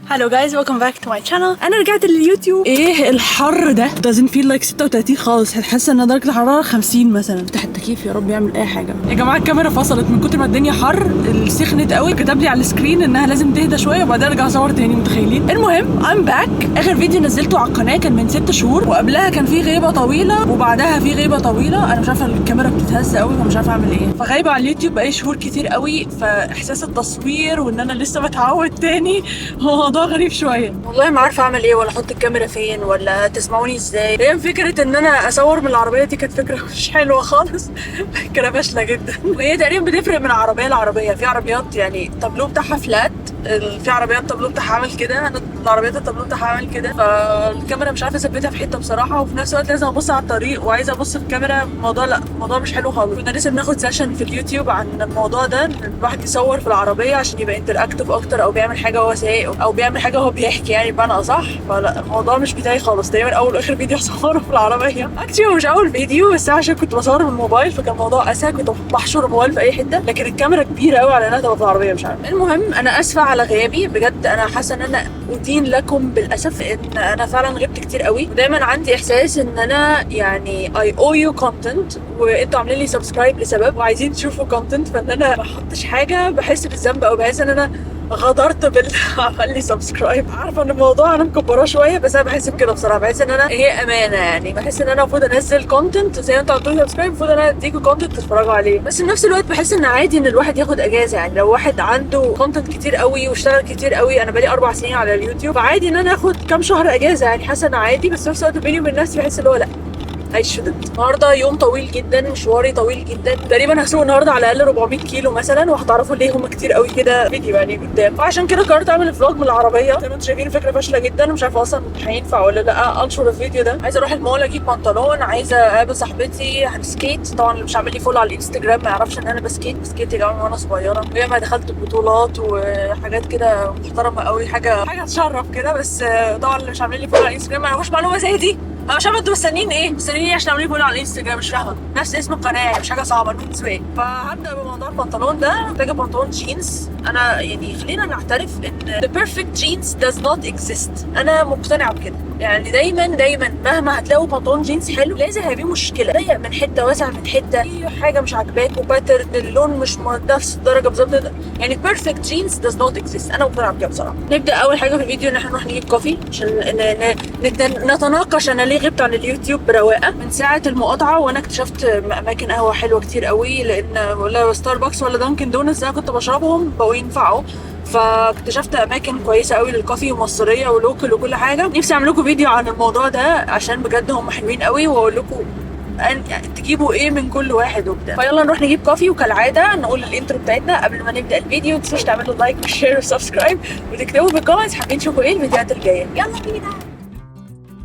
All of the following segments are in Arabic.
Hello guys, welcome back to my channel. انا رجعت لليوتيوب. ايه الحر ده؟ doesn't feel like 36 خالص، حاسه ان درجه الحراره 50 مثلا. افتح التكييف يا رب يعمل اي حاجه. يا جماعه الكاميرا فصلت من كتر ما الدنيا حر، سخنت قوي، كتب لي على السكرين انها لازم تهدى شويه وبعدين ارجع اصور تاني. متخيلين؟ المهم I'm back. اخر فيديو نزلته على القناه كان من 6 شهور، وقبلها كان في غيبه طويله، وبعدها في غيبه طويله. انا مش عارفه الكاميرا بتتهز قوي فمش عارفه اعمل ايه، فغايبه على اليوتيوب بقالي شهور كتير قوي، فاحساس التصوير وان انا لسه بتعود تاني هو موضوع غريب شويه. والله ما عارفه اعمل ايه، ولا احط الكاميرا فين، ولا تسمعوني ازاي. هي فكره ان انا اصور من العربيه دي كانت فكره مش حلوه خالص، فكره فاشله جدا. وهي تقريبا بتفرق من عربيه لعربيه. في عربيات يعني التابلو بتاعها فلات، في عربيات التابلو بتاعها عامل كده، انا العربيات التابلو بتاعها عامل كده، فالكاميرا مش عارفه اثبتها في حته بصراحه، وفي نفس الوقت لازم ابص على الطريق وعايزه ابص في الكاميرا. الموضوع لا، الموضوع مش حلو خالص. كنا لسه بناخد سيشن في اليوتيوب عن الموضوع ده، ان الواحد يصور في العربيه عشان يبقى انتراكتيف اكتر، او بيعمل حاجه وهو سايق، او بيعمل حاجه وهو بيحكي، يعني بمعنى اصح. فلا، الموضوع مش بتاعي خالص. تقريبا اول واخر فيديو اصوره في العربيه اكشلي مش اول فيديو، بس عشان كنت بصور بالموبايل فكان الموضوع اسهل، كنت بحشر الموبايل في اي حته، لكن الكاميرا كبيره قوي على انها تبقى في العربيه. مش عارف. المهم انا اسفه على غيابي بجد، انا حاسه ان انا ادين لكم بالاسف ان انا فعلا غبت كتير قوي، ودايما عندي احساس ان انا يعني I owe you content، وانتوا عاملين لي سبسكرايب لسبب وعايزين تشوفوا content، فان انا ما احطش حاجه بحس بالذنب، او بحس ان انا غدرت باللي عمل لي سبسكرايب. عارفه ان الموضوع انا مكبراه شويه، بس انا بحس بكده بصراحه. بحس ان انا هي امانه، يعني بحس ان انا المفروض انزل كونتنت زي ما انتوا عملتوا لي سبسكرايب، المفروض ان انا اديكوا كونتنت تتفرجوا عليه. بس في نفس الوقت بحس ان عادي ان الواحد ياخد اجازه، يعني لو واحد عنده كونتنت كتير قوي واشتغل كتير قوي، انا بقالي 4 سنين على اليوتيوب، فعادي ان انا اخد كام شهر اجازه، يعني حاسه ان عادي. بس في نفس الوقت بيني وبين نفسي بحس اللي هو لا، I shouldn't. النهارده يوم طويل جدا، مشواري طويل جدا، تقريبا هسوق النهارده على الاقل 400 كيلو مثلا، وهتعرفوا ليه هم كتير قوي كده فيديو يعني قدام. فعشان كده قررت اعمل فلوج من العربيه. زي ما انتم شايفين فكره فاشله جدا، مش عارفه اصلا هينفع ولا لا انشر الفيديو ده. عايزه اروح المول اجيب بنطلون، عايزه اقابل صاحبتي هنسكيت. طبعا اللي مش عامل لي فولو على الانستجرام ما يعرفش ان انا بسكيت يا جماعه وانا صغيره، ويا ما دخلت بطولات وحاجات كده محترمه قوي، حاجه تشرف كده. بس طبعا اللي مش عاملين لي فولو على الانستجرام ما يعرفوش معلومه زي دي. انا مش عارفه انتوا مستنيين ايه، مستنيين عشان اعمل فولو على الانستجرام؟ مش فاهمه. نفس اسم القناه يعني، مش حاجه صعبه، نوتس واي. فهبدا بموضوع البنطلون ده. محتاجه بنطلون جينز. انا يعني خلينا نعترف ان the perfect jeans does not exist. انا مقتنعه بكده، يعني دايما مهما هتلاقوا بنطلون جينز حلو لازم هيبقى مشكله، ضيق من حته، واسع من حته، في حاجه مش عاجباك، وباترن اللون مش نفس الدرجه بالظبط. يعني perfect jeans does not exist. انا مقتنعه بكده بصراحه. نبدا اول حاجه في الفيديو ان احنا نروح نجيب كوفي، عشان نتناقش انا ليه غبت عن اليوتيوب برواقه من ساعه المقاطعه. وانا اكتشفت اماكن قهوه حلوه كتير قوي، لان ولا ستاربكس ولا دانكن دونتس انا كنت بشربهم بقوا ينفعوا، فاكتشفت اماكن كويسه قوي للكوفي ومصريه ولوكل وكل حاجه. نفسي اعمل لكم فيديو عن الموضوع ده عشان بجد هم حلوين قوي، واقول لكم يعني تجيبوا ايه من كل واحد وبتاع. فيلا نروح نجيب كوفي، وكالعاده نقول الانترو بتاعتنا قبل ما نبدا الفيديو. ما تنسوش تعملوا لايك وشير وسبسكرايب، وتكتبوا في الكومنتس حابين تشوفوا ايه الفيديوهات الجايه. يلا بينا.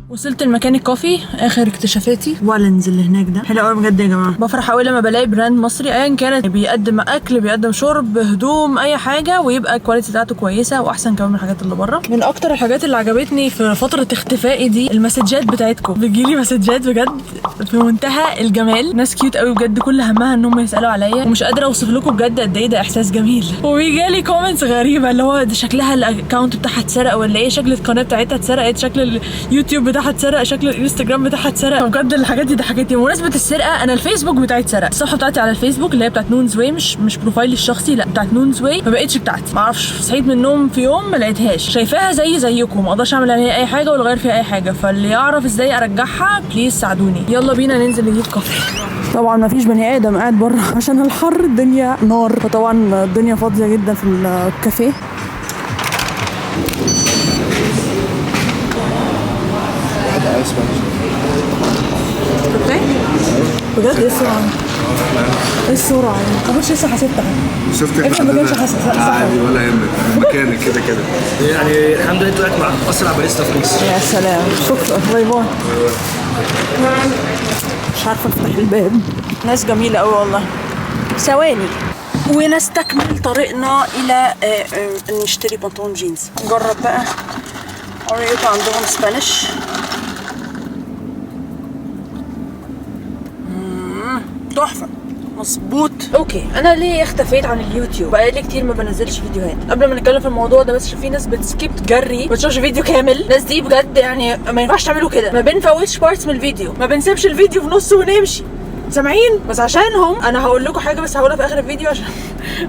وصلت المكان الكوفي، اخر اكتشافاتي والنز اللي هناك ده حلو قوي بجد يا جماعه. بفرح قوي لما بلاقي براند مصري ايا كانت بيقدم اكل، بيقدم شرب، هدوم، اي حاجه، ويبقى الكواليتي بتاعته كويسه واحسن كمان من الحاجات اللي بره. من اكتر الحاجات اللي عجبتني في فتره اختفائي دي المسجات بتاعتكم. بتجيلي مسجات بجد في منتهى الجمال، ناس كيوت قوي بجد، كل همها ان هم يسالوا عليا، ومش قادره اوصف لكم بجد قد ايه ده احساس جميل. وبيجالي كومنتس غريبه اللي هو ده شكلها الاكونت بتاعها اتسرق ولا ايه، شكل القناه بتاعتها اتسرقت، شكل اليوتيوب بتاعها اتسرق، شكل الانستجرام بتاعها اتسرق. بجد الحاجات دي ضحكتني. بمناسبه السرقه، انا الفيسبوك بتاعي اتسرق. الصفحه بتاعتي على الفيسبوك اللي هي بتاعت نونز واي، مش بروفايلي الشخصي، لا بتاعت نونز واي، ما بقتش بتاعتي. ما اعرفش، صحيت من النوم في يوم ما لقيتهاش. شايفاها زيكم، ما اقدرش اعمل عليها اي حاجه ولا اغير فيها اي حاجه، فاللي يعرف ازاي ارجعها بليز ساعدوني. يلا بينا ننزل نجيب كوفي. طبعا ما فيش بني ادم قاعد بره عشان الحر، الدنيا نار، فطبعا الدنيا فاضيه جدا في الكافيه. بجد ايه السرعه؟ ايه السرعه يعني؟ ما كنتش لسه حسبتها. شفت انت ما كنتش حاسس عادي ولا يهمك، مكانك كده يعني الحمد لله طلعت مع اسرع باريستا في مصر. يا سلام، شكرا، باي باي. مش عارفه افتح الباب، ناس جميله قوي والله. ثواني ونستكمل طريقنا الى نشتري بنطلون جينز. نجرب بقى قريته عندهم سبانيش. تحفه، مظبوط. اوكي، انا ليه اختفيت عن اليوتيوب؟ بقالي كتير ما بنزلش فيديوهات. قبل ما نتكلم في الموضوع ده بس عشان في ناس بتسكيب تجري ما تشوفش فيديو كامل. الناس دي بجد يعني ما ينفعش تعملوا كده. ما بنفوتش بارتس من الفيديو، ما بنسيبش الفيديو في نصه ونمشي. سامعين؟ بس عشانهم انا هقول لكم حاجه بس هقولها في اخر الفيديو عشان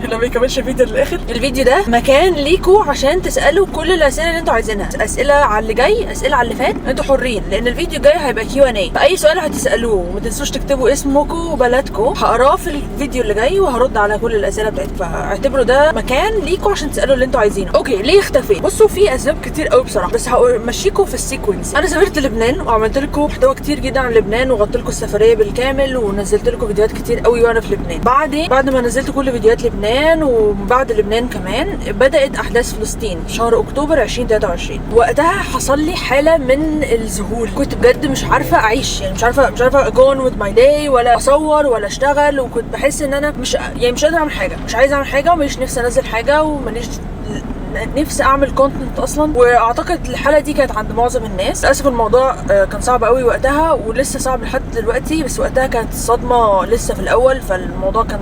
اللي ما يكملش الفيديو للاخر. الفيديو ده مكان ليكوا عشان تسالوا كل الاسئله اللي انتوا عايزينها، اسئله على اللي جاي، اسئله على اللي فات، انتوا حرين لان الفيديو جاي هيبقى Q&A. فاي سؤال هتسالوه وما تنسوش تكتبوا اسمكم وبلدكم، هقراه في الفيديو اللي جاي وهرد على كل الاسئله بتاعتكم. فاعتبروا ده مكان ليكوا عشان تسالوا اللي انتوا عايزينه. اوكي، ليه اختفيت؟ بصوا في اسباب كتير قوي بصراحه، بس همشيكم في السيكونس. انا سافرت لبنان وعملت لكم محتوى كتير جدا عن لبنان وغطيت لكم السفريه بالكامل ونزلت لكم فيديوهات كتير قوي وانا في لبنان. بعد ما نزلت كل فيديوهات لبنان وبعد لبنان كمان بدات احداث فلسطين في شهر اكتوبر 2023. وقتها حصل لي حاله من الذهول، كنت بجد مش عارفه اعيش، يعني مش عارفه اجون وذ ماي داي ولا اصور ولا اشتغل. وكنت بحس ان انا مش قادره اعمل حاجه، مش عايزه اعمل حاجه وماليش نفسي انزل حاجه وماليش نفسي اعمل كونتنت اصلا. واعتقد الحاله دي كانت عند معظم الناس. للاسف الموضوع كان صعب قوي وقتها ولسه صعب لحد دلوقتي، بس وقتها كانت الصدمه لسه في الاول، فالموضوع كان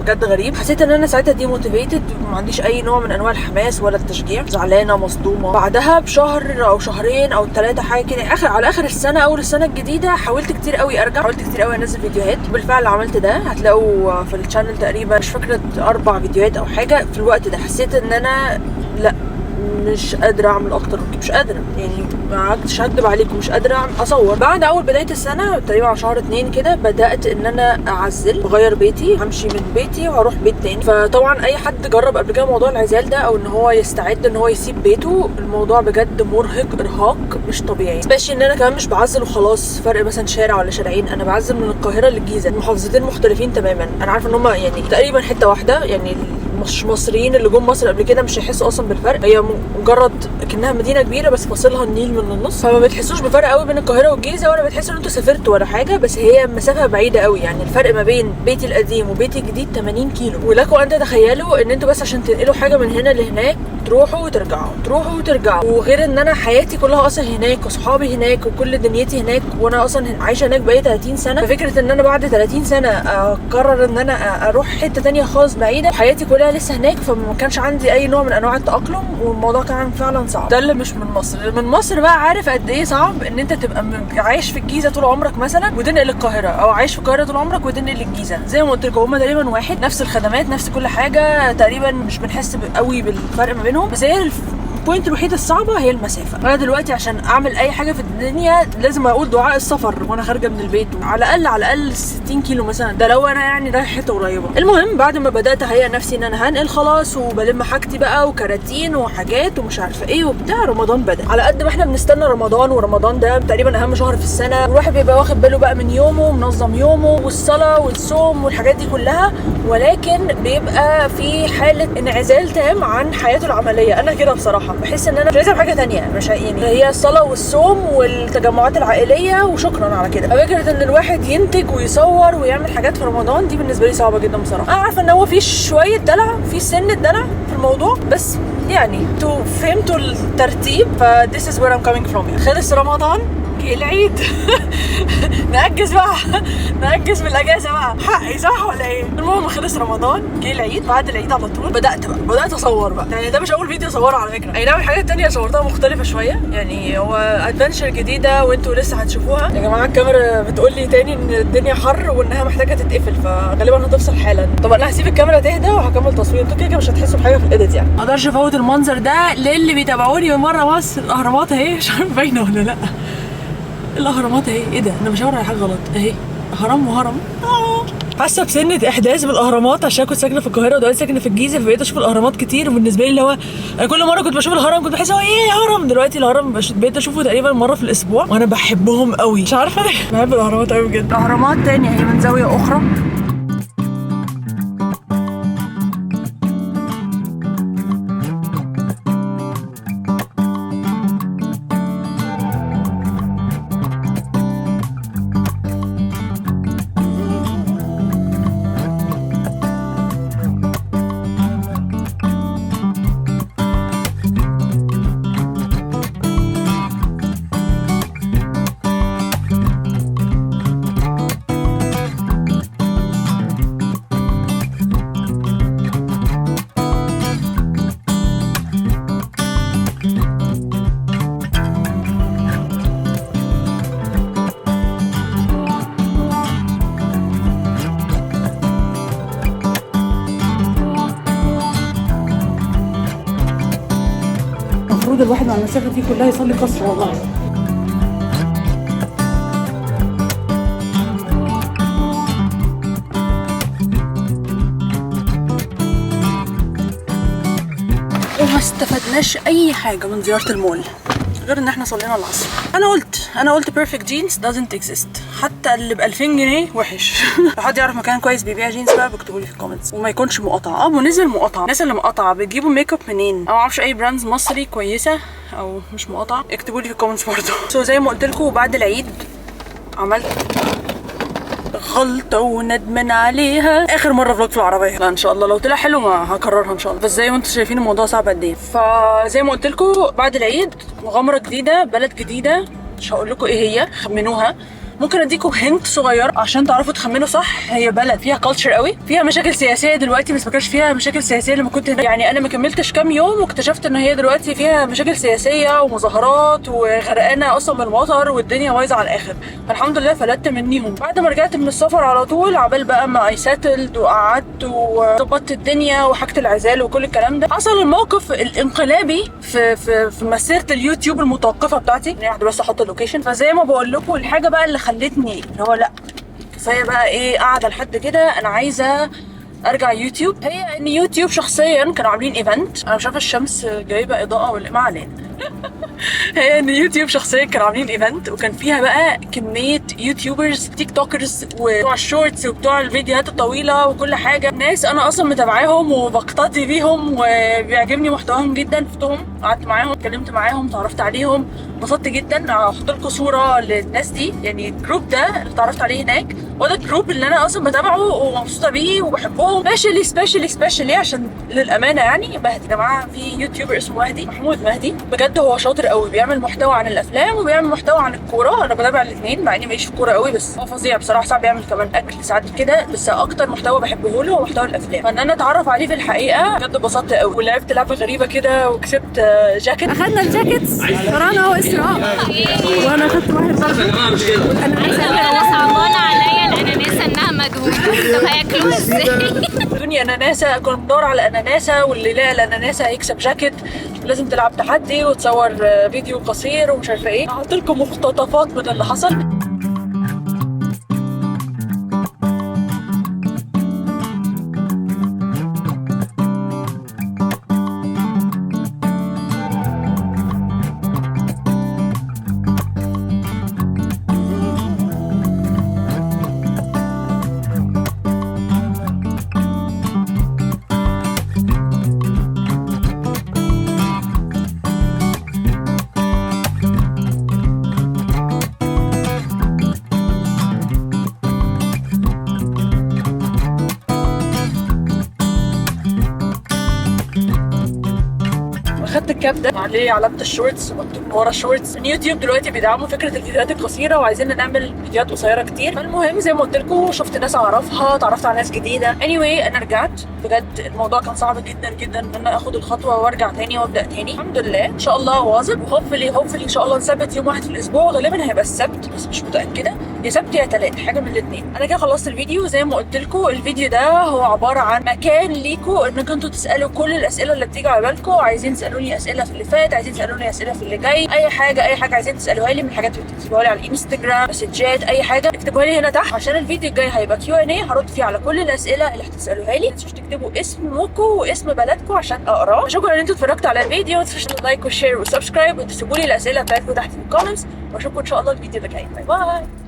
بجد غريب. حسيت ان انا ساعتها دي موتيفيتد وما عنديش اي نوع من انواع الحماس ولا التشجيع، زعلانه مصدومه. بعدها بشهر او شهرين او 3 حاجه كده، على اخر السنه اول السنه الجديده حاولت كتير قوي ارجع، حاولت كتير قوي انزل فيديوهات. بالفعل عملت ده، هتلاقوا في الشانل تقريبا مش فاكره 4 فيديوهات او حاجه. في الوقت ده حسيت ان انا لا مش قادره اعمل اكتر، مش قادره، يعني ما عدتش هكدب عليكم، مش قادره اصور. بعد اول بدايه السنه تقريبا على شهر 2 كده بدات ان انا اعزل، بغير بيتي، همشي من بيتي وهروح بيت تاني. فطبعا اي حد جرب قبل كده موضوع العزال ده او ان هو يستعد ان هو يسيب بيته، الموضوع بجد مرهق، ارهاق مش طبيعي. سبيشلي ان انا كمان مش بعزل وخلاص فرق مثلا شارع ولا شارعين، انا بعزل من القاهره للجيزه، محافظتين مختلفين تماما. انا عارفه ان هم يعني تقريبا حته واحده، يعني مش مصريين اللي جم مصر قبل كده مش هيحسوا اصلا بالفرق. هي مجرد كأنها مدينه كبيره بس فاصلها النيل من النص، فما بتحسوش بفرق قوي بين القاهره والجيزه، ولا بتحسوا ان انتوا سافرتوا ولا حاجه. بس هي مسافه بعيده قوي، يعني الفرق ما بين بيتي القديم وبيتي الجديد 80 كيلو. ولكم ان تتخيلوا ان انتوا بس عشان تنقلوا حاجه من هنا لهناك تروحوا وترجعوا تروحوا وترجعوا. وغير ان انا حياتي كلها اصلا هناك وصحابي هناك وكل دنيتي هناك، وانا اصلا عايشه هناك بقالي 30 سنه. ففكره ان انا بعد 30 سنه اقرر ان انا اروح حته تانية خالص بعيده وحياتي كلها لسه هناك، فما كانش عندي اي نوع من انواع التاقلم، والموضوع كان فعلا صعب. ده اللي مش من مصر. من مصر بقى عارف قد ايه صعب ان انت تبقى عايش في الجيزه طول عمرك مثلا وتنقل القاهره، او عايش في القاهره طول عمرك وتنقل الجيزه. زي ما قلت لكم هما تقريبا واحد، نفس الخدمات نفس كل حاجه تقريبا، مش بنحس قوي بالفرق ما بينهم. بس هي البوينت الوحيده الصعبه هي المسافه. انا دلوقتي عشان اعمل اي حاجه في الدنيا لازم اقول دعاء السفر وانا خارجه من البيت، على الاقل 60 كيلو مثلا، ده لو انا يعني رايح حته قريبه. المهم بعد ما بدات اهيئ نفسي ان انا هنقل خلاص وبلم حاجتي بقى وكراتين وحاجات ومش عارفه ايه وبتاع، رمضان بدا. على قد ما احنا بنستنى رمضان، ورمضان ده تقريبا اهم شهر في السنه، الواحد بيبقى واخد باله بقى من يومه، منظم يومه والصلاه والصوم والحاجات دي كلها، ولكن بيبقى في حاله انعزال تام عن حياته العمليه. انا كده بصراحه بحس ان انا مش عايزه حاجه ثانيه، مش يعني هي الصلاه والصوم والتجمعات العائليه وشكرا على كده. فكره ان الواحد ينتج ويصور ويعمل حاجات في رمضان دي بالنسبه لي صعبه جدا بصراحه. انا عارفه ان هو في شويه دلع، في سن الدلع في الموضوع، بس يعني انتوا فهمتوا الترتيب. ف this is where I'm coming from. خلص رمضان جه العيد نأجز بقى، نأجز بالاجازه بقى، حقي صح ولا ايه؟ المهم خلص رمضان جه العيد، بعد العيد على طول بدات اصور بقى. يعني ده مش اول فيديو اصوره على فكره، اي نعم الحاجات التانية صورتها مختلفه شويه، يعني هو ادفنشر جديده وانتوا لسه هتشوفوها. يا جماعه الكاميرا بتقول لي تاني ان الدنيا حر وانها محتاجه تتقفل، فغالبا هتفصل حالا. طب انا هسيب الكاميرا تهدى وهكمل تصوير، انتوا كده مش هتحسوا بحاجه في الايديت يعني. ما اقدرش افوت المنظر ده للي بيتابعوني من بره مصر. الاهرامات اهي، مش عارفه باينه ولا لا. الاهرامات اهي، ايه ده؟ انا بشاور على حاجه غلط اهي، هرم وهرم. حاسه بسنه احداث بالاهرامات عشان كنت ساكنه في القاهره ودلوقتي ساكنه في الجيزه، فبقيت اشوف الاهرامات كتير. وبالنسبه لي اللي هو انا كل مره كنت بشوف الهرم كنت بحس هو ايه هرم، دلوقتي الهرم بقيت اشوفه تقريبا مره في الاسبوع، وانا بحبهم قوي، مش عارفه ليه بحب الاهرامات قوي بجد. الاهرامات تاني اهي من زاويه اخرى. المفروض الواحد مع المسافه دي كلها يصلي قصر والله. وما استفدناش اي حاجه من زياره المول غير ان احنا صلينا العصر. انا قلت perfect jeans doesn't exist. حتى اللي ب 2000 جنيه وحش. لو حد يعرف مكان كويس بيبيع جينز بقى بيكتبوا لي في الكومنتس وما يكونش مقاطع. ونزل مقاطع. الناس اللي مقاطعه بتجيبوا ميك اب منين؟ او ما اعرفش اي براندز مصري كويسه او مش مقاطع، اكتبوا لي في الكومنتس برضه. زي ما قلت لكم بعد العيد عملت غلطة وندمان عليها. اخر مرة فلوج في العربية. لا ان شاء الله لو طلع حلو ما هكررها ان شاء الله. بس زي ما انتم شايفين الموضوع صعب قد ايه. فزي ما قلت لكم بعد العيد مغامرة جديدة، بلد جديدة، مش هقول لكم ايه هي، خمنوها. ممكن اديكم هنت صغير عشان تعرفوا تخمنوا صح. هي بلد فيها كلتشر قوي، فيها مشاكل سياسيه دلوقتي، بس ما كانش فيها مشاكل سياسيه لما كنت هناك. يعني انا ما كملتش كام يوم واكتشفت ان هي دلوقتي فيها مشاكل سياسيه ومظاهرات وغرقانه اصلا بالمطر والدنيا بايظه على الاخر. فالحمد لله فلتت منيهم. بعد ما رجعت من السفر على طول عبال بقى ما اي ساتلد وقعدت وظبطت الدنيا وحاجه العزال وكل الكلام ده، حصل الموقف الانقلابي في مسيره اليوتيوب المتوقفه بتاعتي. يعني واحده بس احط اللوكيشن. فزي ما بقول لكم الحاجه بقى اللي خلتني اللي هو لا كفايه بقى ايه قاعده لحد كده، انا عايزه ارجع يوتيوب. هي ان يوتيوب شخصيا كانوا عاملين ايفنت. انا مش عارفه الشمس جايبه اضاءه ولا ما علينا. هي ان يوتيوب شخصيا كانوا عاملين ايفنت وكان فيها بقى كميه يوتيوبرز تيك توكرز وبتوع الشورتس وبتوع الفيديوهات الطويله وكل حاجه. ناس انا اصلا متابعاهم وبقتدي بيهم وبيعجبني محتواهم جدا. شفتهم، قعدت معاهم، اتكلمت معاهم، تعرفت عليهم، انبسطت جدا. هحط لكم صوره للناس دي. يعني الجروب ده اللي اتعرفت عليه هناك وده الجروب اللي انا اصلا بتابعه ومبسوطه بيه وبحبهم. سبيشالي عشان للامانه يعني مهدي. يا جماعه في يوتيوبر اسمه مهدي، محمود مهدي، بجد هو شاطر قوي، بيعمل محتوى عن الافلام وبيعمل محتوى عن الكوره. انا بتابع الاثنين مع اني ماليش في الكوره قوي، بس هو فظيع بصراحه. ساعات بيعمل كمان اكل ساعات كده، بس اكتر محتوى بحبه له هو محتوى الافلام. فان انا اتعرف عليه في الحقيقه بجد اتبسطت قوي. ولعبت لعبه غريبه كده وكسبت جاكيت. اخدنا الجاكيتس رنا واسراء وانا اخدت واحد برضه. انا صعبانه عليا الاناناسه انها مجهوله. طب هياكلوها ازاي؟ دنيا اناناسه، كنا بندور على اناناسه واللي لقى الاناناسه هيكسب جاكيت. لازم تلعب تحدي وتصور فيديو قصير ومش عارفه ايه. هحط لكم مقتطفات من اللي حصل. خدت الكاب ده عليه علامه الشورتس مكتوب ورا الشورتس. من يوتيوب دلوقتي بيدعموا فكره الفيديوهات القصيره وعايزين نعمل فيديوهات قصيره كتير. فالمهم زي ما قلت لكم شفت ناس اعرفها، اتعرفت على ناس جديده. anyway انا رجعت. بجد الموضوع كان صعب جدا جدا ان انا اخد الخطوه وارجع تاني وابدا تاني. الحمد لله ان شاء الله واظب. وهوبفلي ان شاء الله نثبت يوم واحد في الاسبوع. غالبا هيبقى السبت بس مش متاكده، يا سبت يا تلات، حاجه من الاثنين. انا كده خلصت الفيديو. زي ما قلت لكم الفيديو ده هو عباره عن مكان ليكم انكم انتوا تسالوا كل الاسئله اللي بتيجي على بالكم. عايزين تسالوني اسئله في اللي فات، عايزين تسالوني اسئله في اللي جاي، اي حاجه عايزين تسالوها لي من الحاجات اللي بتكتبوها لي على الانستجرام، مسجات، اي حاجه اكتبوها لي هنا تحت عشان الفيديو الجاي هيبقى Q&A هرد فيه على كل الاسئله اللي هتسالوها لي. ما تنسوش تكتبوا اسمكم واسم بلدكم عشان اقراه. شكرا ان انتوا اتفرجتوا على الفيديو. ما تنسوش لايك وشير وسبسكرايب وتسيبوا لي الاسئله بتاعتكم تحت في الكومنتس. واشوفكم ان شاء الله الفيديو اللي جاي. باي باي.